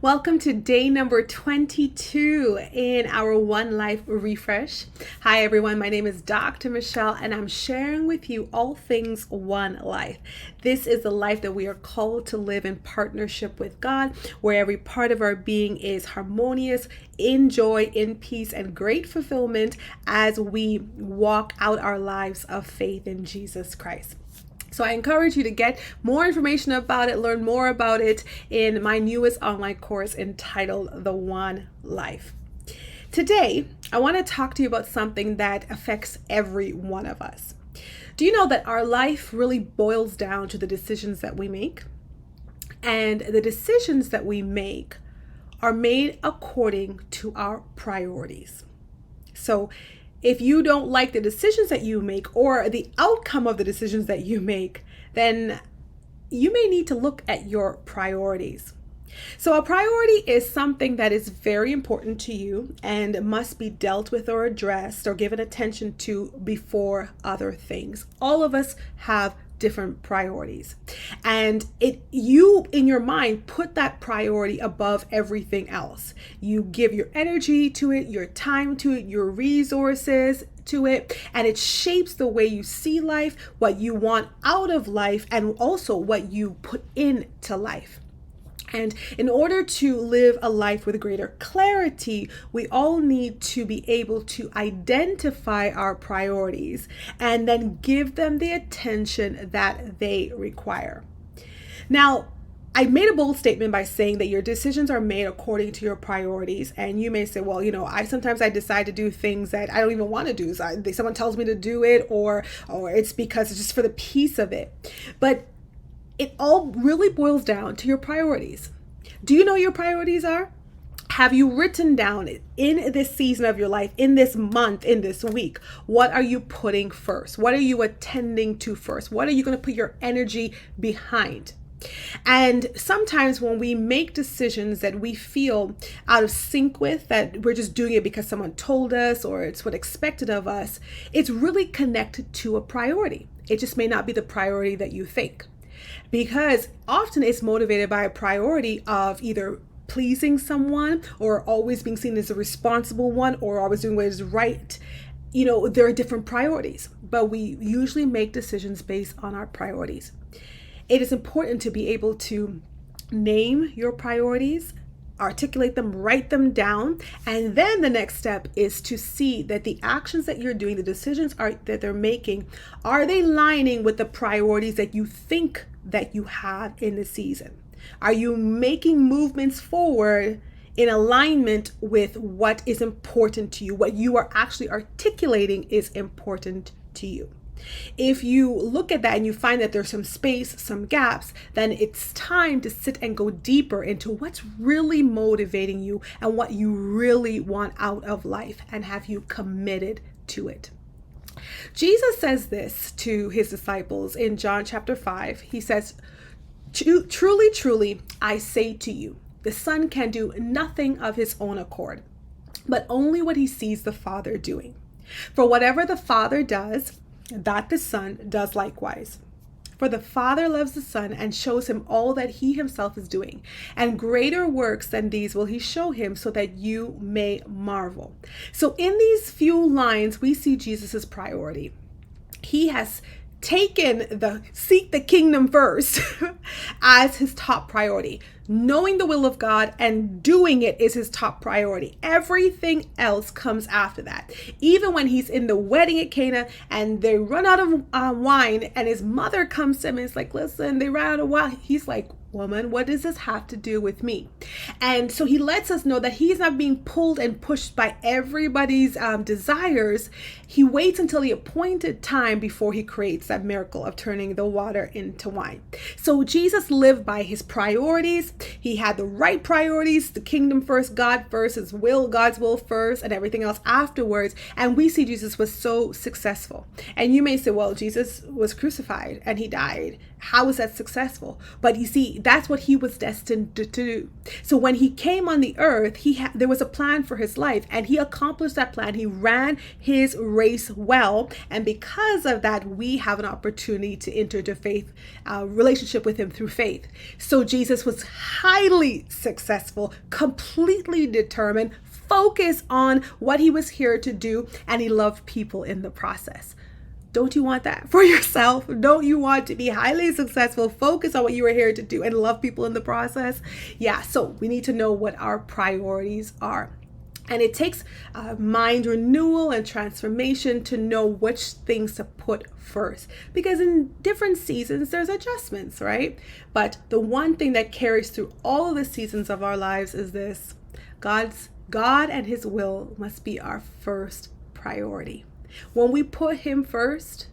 Welcome to day number 22 in our One Life Refresh. Hi everyone, my name is Dr. Michelle and I'm sharing with you all things One Life. This is the life that we are called to live in partnership with God, where every part of our being is harmonious, in joy, in peace, and great fulfillment as we walk out our lives of faith in Jesus Christ. So I encourage you to get more information about it, learn more about it in my newest online course entitled The One Life. Today, I want to talk to you about something that affects every one of us. Do you know that our life really boils down to the decisions that we make? And the decisions that we make are made according to our priorities. So if you don't like the decisions that you make or the outcome of the decisions that you make, then you may need to look at your priorities. So a priority is something that is very important to you and must be dealt with or addressed or given attention to before other things. All of us have different priorities, and you in your mind put that priority above everything else. You give your energy to it, your time to it, your resources to it, and it shapes the way you see life, what you want out of life, and also what you put into life. And in order to live a life with greater clarity, we all need to be able to identify our priorities and then give them the attention that they require. Now, I made a bold statement by saying that your decisions are made according to your priorities. And you may say, well, I sometimes decide to do things that I don't even want to do. So someone tells me to do it, or it's because it's just for the peace of it. But it all really boils down to your priorities. Do you know your priorities are? Have you written down in this season of your life, in this month, in this week, what are you putting first? What are you attending to first? What are you going to put your energy behind? And sometimes when we make decisions that we feel out of sync with, that we're just doing it because someone told us or it's what expected of us, it's really connected to a priority. It just may not be the priority that you think. Because often it's motivated by a priority of either pleasing someone or always being seen as a responsible one or always doing what is right. There are different priorities, but we usually make decisions based on our priorities. It is important to be able to name your priorities, articulate them, write them down, and then the next step is to see that the actions that you're doing, the decisions that they're making, are they lining with the priorities that you think that you have in the season? Are you making movements forward in alignment with what is important to you, what you are actually articulating is important to you? If you look at that and you find that there's some space, some gaps, then it's time to sit and go deeper into what's really motivating you and what you really want out of life, and have you committed to it. Jesus says this to his disciples in John chapter 5. He says, "Truly, truly, I say to you, the Son can do nothing of his own accord, but only what he sees the Father doing. For whatever the Father does, that the Son does likewise. For the Father loves the Son and shows him all that he himself is doing. And greater works than these will he show him, so that you may marvel." So in these few lines, we see Jesus's priority. He has taken the seek the kingdom first as his top priority. Knowing the will of God and doing it is his top priority. Everything else comes after that. Even when he's in the wedding at Cana and they run out of wine, and his mother comes to him and is like, listen, they ran out of wine. He's like, woman, what does this have to do with me? And so he lets us know that he's not being pulled and pushed by everybody's desires. He waits until the appointed time before he creates that miracle of turning the water into wine. So Jesus lived by his priorities. He had the right priorities, the kingdom first, God first, his will, God's will first, and everything else afterwards. And we see Jesus was so successful. And you may say, well, Jesus was crucified and he died. How is that successful? But you see, that's what he was destined to do. So when he came on the earth, there was a plan for his life, and he accomplished that plan. He ran his race well, and because of that, we have an opportunity to enter into faith relationship with him through faith. So Jesus was highly successful, completely determined, focused on what he was here to do, and he loved people in the process. Don't you want that for yourself? Don't you want to be highly successful, focus on what you are here to do, and love people in the process? Yeah, so we need to know what our priorities are. And it takes mind renewal and transformation to know which things to put first. Because in different seasons, there's adjustments, right? But the one thing that carries through all of the seasons of our lives is this: God and his will must be our first priority. When we put him first,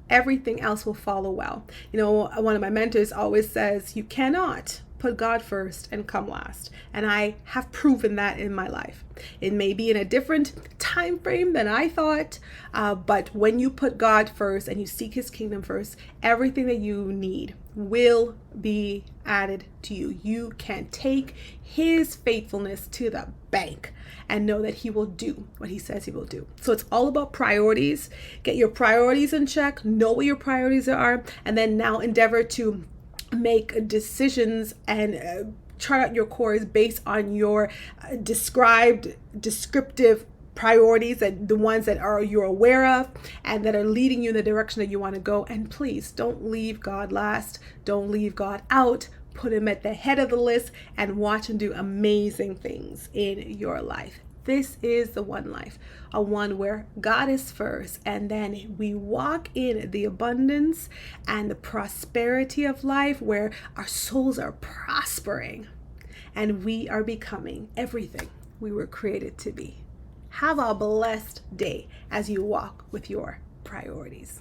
everything else will follow well. You know, one of my mentors always says, you cannot put God first and come last. And I have proven that in my life. It may be in a different time frame than I thought, but when you put God first and you seek his kingdom first, everything that you need will be added to you. You can take his faithfulness to the bank and know that he will do what he says he will do. So it's all about priorities. Get your priorities in check, know what your priorities are, and then now endeavor to make decisions and chart out your course based on your descriptive priorities, and the ones that you're aware of and that are leading you in the direction that you want to go. And please don't leave God last. Don't leave God out. Put him at the head of the list and watch him do amazing things in your life. This is the one life, a one where God is first, and then we walk in the abundance and the prosperity of life, where our souls are prospering and we are becoming everything we were created to be. Have a blessed day as you walk with your priorities.